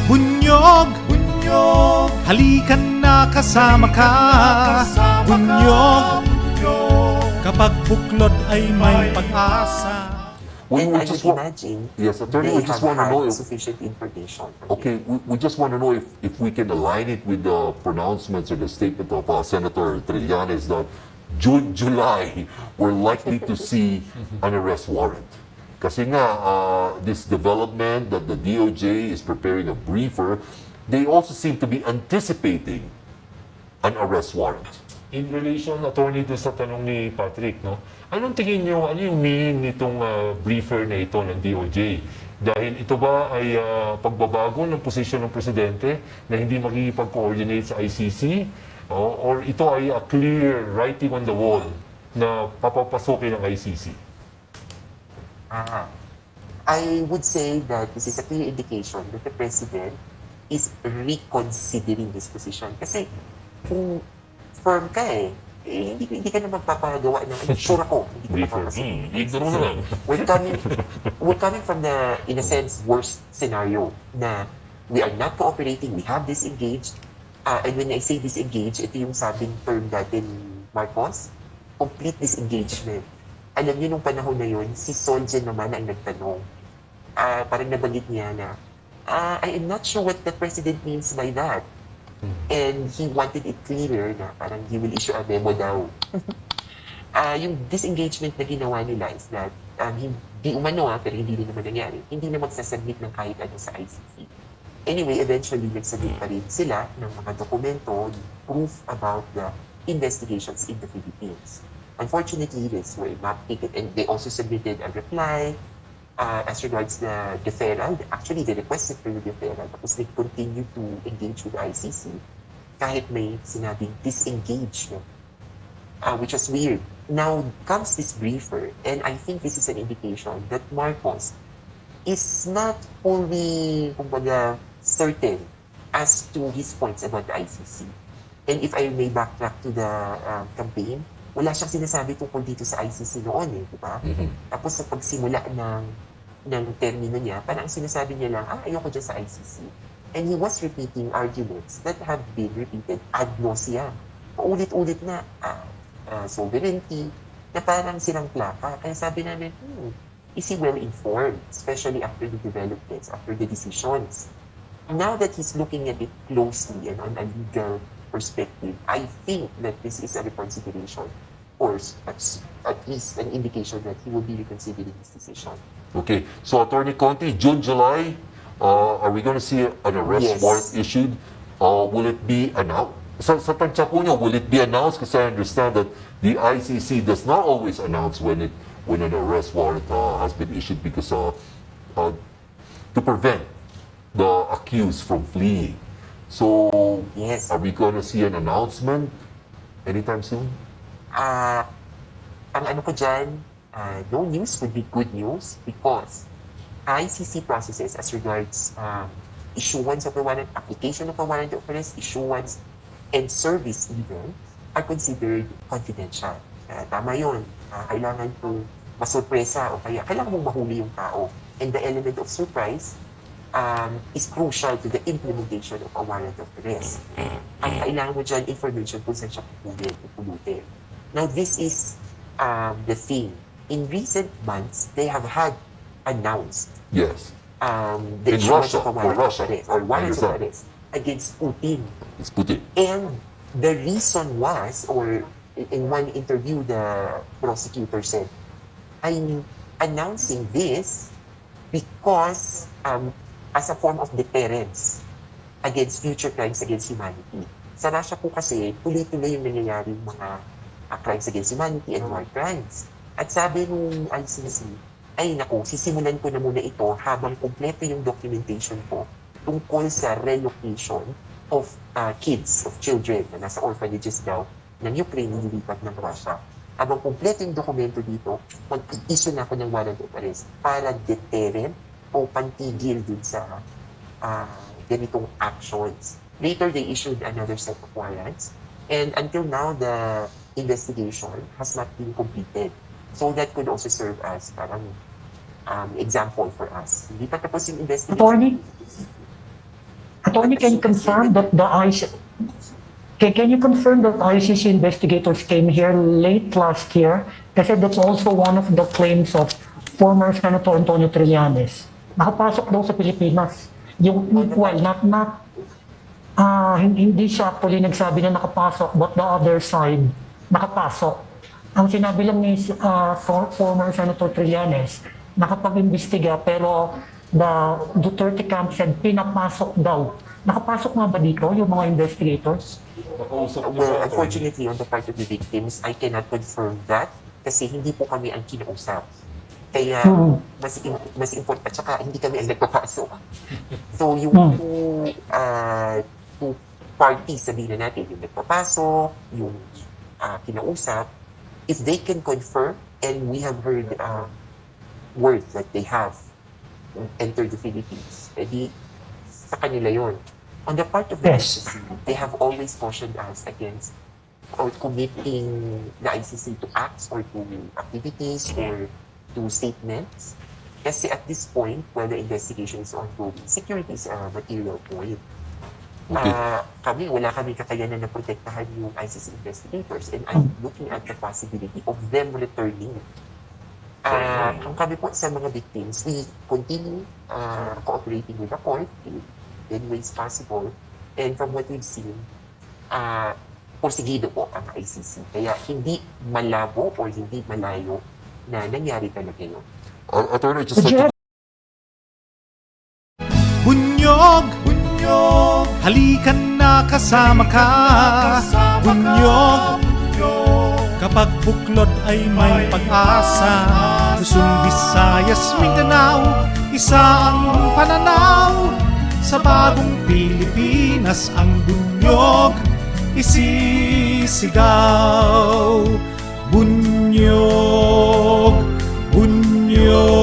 Bunyog, bunyog, halikan na kasama ka. Bunyog, kapag buklod ay may pag-asa. And I just would imagine yes, attorney, they we just have want to know had if, sufficient information. okay, we just want to know if we can align it with the pronouncements or the statement of Senator Trillanes that June, July, we're likely to see an arrest warrant. Kasi nga, this development that the DOJ is preparing a briefer, they also seem to be anticipating an arrest warrant. In relation, attorney, doon sa tanong ni Patrick, no? Anong tingin niyo, ano yung meaning nitong briefer na ito ng DOJ? Dahil ito ba ay pagbabago ng posisyon ng presidente na hindi makikipag-coordinate sa ICC? Or ito ay a clear writing on the wall na papapasukin ng ICC? I would say that this is a clear indication that the president is reconsidering this position. Kasi kung firm ka hindi ka na magpapagawa ng sure ako, hindi ka mapapasukin. We're coming from the, in a sense, worst scenario na we are not cooperating, we have disengaged, and when I say disengaged, ito yung sabing term natin, Marcos, complete disengagement. Alam niyo, nung panahon na yun, si Soljan naman ang nagtanong. Parang nabanggit niya na, I am not sure what the president means by that. And he wanted it clearer na parang he will issue a memo daw. Yung disengagement na ginawa nila is that hindi umano pero hindi rin naman nangyari. Hindi na magsasubmit ng kahit ano sa ICC. Anyway, eventually nagsubmit pa rin sila ng mga dokumento, proof about the investigations in the Philippines. Unfortunately, this were not taken, and they also submitted a reply as regards the deferral. Actually, they requested for the deferral, tapos they continue to engage with the ICC kahit may sinabing disengage, no? Which was weird. Now comes this briefer, and I think this is an indication that Marcos is not fully, kumbaga, certain as to his points about the ICC. And if I may backtrack to the campaign, wala siyang sinasabi tungkol dito sa ICC noon, di ba? Tapos sa pagsimula ng termino niya, parang sinasabi niya lang, ayoko dyan sa ICC. And he was repeating arguments that have been repeated ad nauseam. Paulit-ulit na sovereignty, na parang silang plaka. Kaya sabi namin, is he well-informed, especially after the developments, after the decisions? Now that he's looking at it closely and on a legal perspective, I think that this is a reconsideration, or at least an indication that he will be reconsidering his decision. Okay, so Attorney Conti, June, July, are we going to see an arrest warrant issued? Will it be announced? Sa tansya po niyo, will it be announced? Because I understand that the ICC does not always announce when an arrest warrant has been issued because to prevent the accused from fleeing. So, Yes. are we going to see an announcement anytime soon? Ang ano ko dyan, no news would be good news because ICC processes as regards issuance of a warrant, application of a warrant of arrest, issuance, and service even are considered confidential. Tama yun. Kailangan po masurpresa o kaya kailangan mong mahuli yung tao. And the element of surprise is crucial to the implementation of a warrant of arrest. Ang kailangan mo dyan information kung saan siya pupulutin. Now, this is the thing. In recent months, they have had announced Yes. the In issuance Russia, of a for warrant Russia, of arrest or warrants of understand. arrest against Putin. It's Putin. And the reason was, or in one interview, the prosecutor said, I'm announcing this because as a form of deterrence against future crimes against humanity. Sa Russia po kasi, tuloy-tuloy yung nangyayari mga crimes against humanity and war crimes. At sabi nung ICC, ay naku, sisimulan ko na muna ito habang kumpleto yung documentation ko tungkol sa relocation of kids, of children na nasa orphanages daw ng Ukraine na nilipat ng Russia. Habang kumpleto yung dokumento dito, mag-issue na ako ng warrant of arrest para deterrent o pantigil dun sa ganitong actions. Later, they issued another set of warrants. And until now, the investigation has not been completed. So that could also serve as parang example for us. Hindi pa tapos yung investigation. Attorney? Attorney, can you confirm that the ICC, can you confirm that ICC investigators came here late last year? Kasi that's also one of the claims of former Senator Antonio Trillanes. Nakapasok daw sa Pilipinas. Yung, well, hindi siya actually nagsabi na nakapasok, but the other side, nakapasok. Ang sinabi lang ni former Senator Trillanes, nakapag-imbestiga pero the Duterte camp said pinapasok daw. Nakapasok nga ba dito yung mga investigators? Well, unfortunately, on the part of the victims, I cannot confirm that kasi hindi po kami ang kinausap. Kaya mas important, at saka hindi kami ang nagpapasok. So yung two parties, sabihin na natin, yung nagpapasok, yung kinausap, if they can confirm, and we have heard word that they have entered the Philippines, edi sa kanila yon. On the part of the Yes. ICC, they have always cautioned us against or committing the ICC to acts or to activities or to statements. Kasi at this point, while the investigation is ongoing, security is a material point. Okay. Wala kami kakayanan na protektahan yung ICC investigators, and I'm looking at the possibility of them returning. Kung kami po sa mga victims, we continue cooperating with the court in any ways possible, and from what we've seen, porsigido po ang ICC. Kaya hindi malabo or hindi malayo na nangyari talaga yun. Attorney, just like to Bunyog, bunyog, halikan na kasama ka. Bunyog, kapag buklod ay may pag-asa. Luzon, Visayas, Mindanao, isa ang pananaw. Sa bagong Pilipinas ang bunyog isisigaw. Bunyog, bunyog.